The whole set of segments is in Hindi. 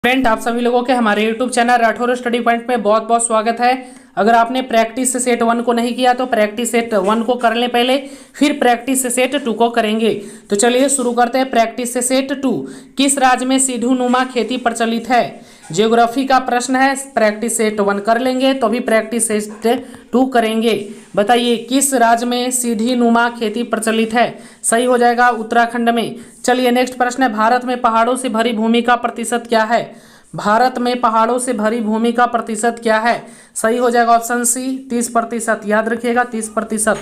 फ्रेंड, आप सभी लोगों के हमारे YouTube channel Rathore study point में बहुत बहुत स्वागत है। अगर आपने प्रैक्टिस सेट 1 को नहीं किया तो प्रैक्टिस सेट 1 को कर लें पहले, फिर प्रैक्टिस सेट 2 को करेंगे। तो चलिए शुरू करते हैं। प्रैक्टिस सेट 2, किस राज्य में सीढ़ी नुमा खेती प्रचलित है? ज्योग्राफी का प्रश्न है। प्रैक्टिस सेट 1 कर लेंगे तो अभी प्रैक्टिस सेट 2 करेंगे। बताइए किस राज्य में सीढ़ी नुमा खेती प्रचलित है? सही हो जाएगा उत्तराखंड में। चलिए नेक्स्ट प्रश्न है, भारत में पहाड़ों से भरी भूमि का प्रतिशत क्या है? भारत में पहाड़ों से भरी भूमि का प्रतिशत क्या है? सही हो जाएगा ऑप्शन सी 30%। याद रखिएगा 30%।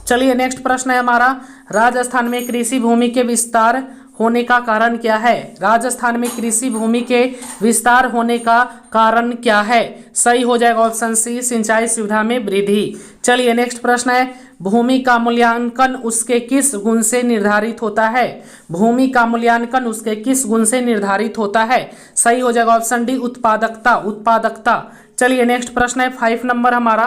चलिए नेक्स्ट प्रश्न है हमारा, राजस्थान में कृषि भूमि के विस्तार होने का कारण क्या है? राजस्थान में कृषि भूमि के विस्तार होने का कारण क्या है? सही हो जाएगा ऑप्शन सी सिंचाई सुविधा में वृद्धि। चलिए नेक्स्ट प्रश्न है, भूमि का मूल्यांकन उसके किस गुण से निर्धारित होता है? भूमि का मूल्यांकन उसके किस गुण से निर्धारित होता है? सही हो जाएगा ऑप्शन डी उत्पादकता। चलिए नेक्स्ट प्रश्न है 5 नंबर हमारा।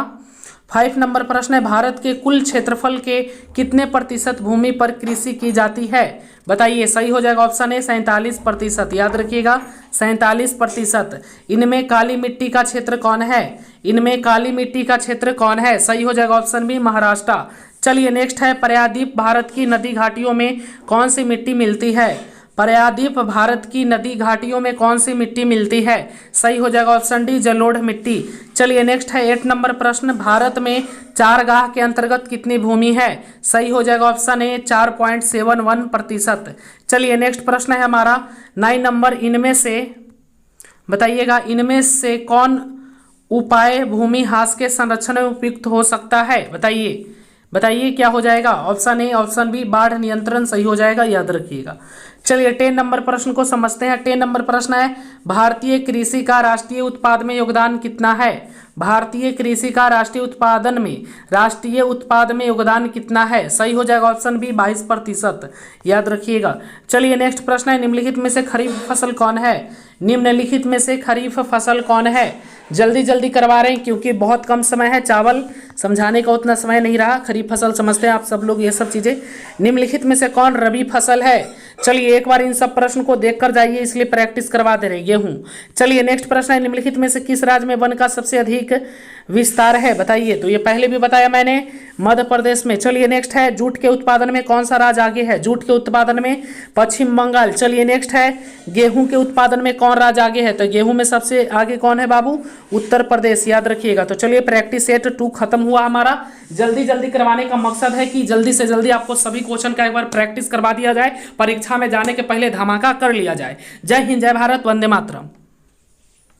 5 नंबर प्रश्न है, भारत के कुल क्षेत्रफल के कितने प्रतिशत भूमि पर कृषि की जाती है? बताइए। सही हो जाएगा ऑप्शन ए 47%। याद रखिएगा 47%। इनमें काली मिट्टी का क्षेत्र कौन है? इनमें काली मिट्टी का क्षेत्र कौन है? सही हो जाएगा ऑप्शन बी महाराष्ट्र। चलिए नेक्स्ट है, प्रायद्वीप भारत की नदी घाटियों में कौन सी मिट्टी मिलती है? प्रायद्वीप भारत की नदी घाटियों में कौन सी मिट्टी मिलती है? सही हो जाएगा ऑप्शन डी जलोढ़ मिट्टी। चलिए नेक्स्ट है 8 नंबर प्रश्न, भारत में चारगाह के अंतर्गत कितनी भूमि है? सही हो जाएगा ऑप्शन ए 4.71%। चलिए नेक्स्ट प्रश्न है हमारा 9 नंबर, इनमें से बताइएगा, इनमें से कौन उपाय भूमि ह्रास के संरक्षण में उपयुक्त हो सकता है? बताइए क्या हो जाएगा? ऑप्शन ए ऑप्शन बी बाढ़ नियंत्रण सही हो जाएगा। याद रखिएगा। चलिए 10 नंबर प्रश्न को समझते हैं। 10 नंबर प्रश्न है, भारतीय कृषि का राष्ट्रीय उत्पाद में योगदान कितना है? भारतीय कृषि का राष्ट्रीय उत्पाद में योगदान कितना है? सही हो जाएगा ऑप्शन बी 22%। याद रखिएगा। चलिए नेक्स्ट प्रश्न है, निम्नलिखित में से खरीफ फसल कौन है? निम्नलिखित में से खरीफ फसल कौन है? जल्दी जल्दी करवा रहे हैं क्योंकि बहुत कम समय है, चावल समझाने का उतना समय नहीं रहा। खरीफ फसल समझते हैं आप सब लोग ये सब चीजें। निम्नलिखित में से कौन रबी फसल है? चलिए एक बार इन सब प्रश्न को देखकर जाइए, इसलिए प्रैक्टिस करवा दे रहे गेहूं। चलिए नेक्स्ट प्रश्न है, निम्नलिखित में से किस राज्य में वन का सबसे अधिक विस्तार है? बताइए। तो ये पहले भी बताया मैंने, मध्य प्रदेश में। चलिए नेक्स्ट है, जूट के उत्पादन में कौन सा राज्य आगे है? जूट के उत्पादन में पश्चिम बंगाल। चलिए नेक्स्ट है, गेहूं के उत्पादन में कौन राज्य आगे है? तो गेहूं में सबसे आगे कौन है बाबू? उत्तर प्रदेश। याद रखिएगा। तो चलिए प्रैक्टिस सेट 2 खत्म हुआ हमारा। जल्दी जल्दी करवाने का मकसद है कि जल्दी से जल्दी आपको सभी क्वेश्चन का एक बार प्रैक्टिस करवा दिया जाए, परीक्षा में जाने के पहले धमाका कर लिया जाए। जय हिंद, जय भारत, वंदे मातरम।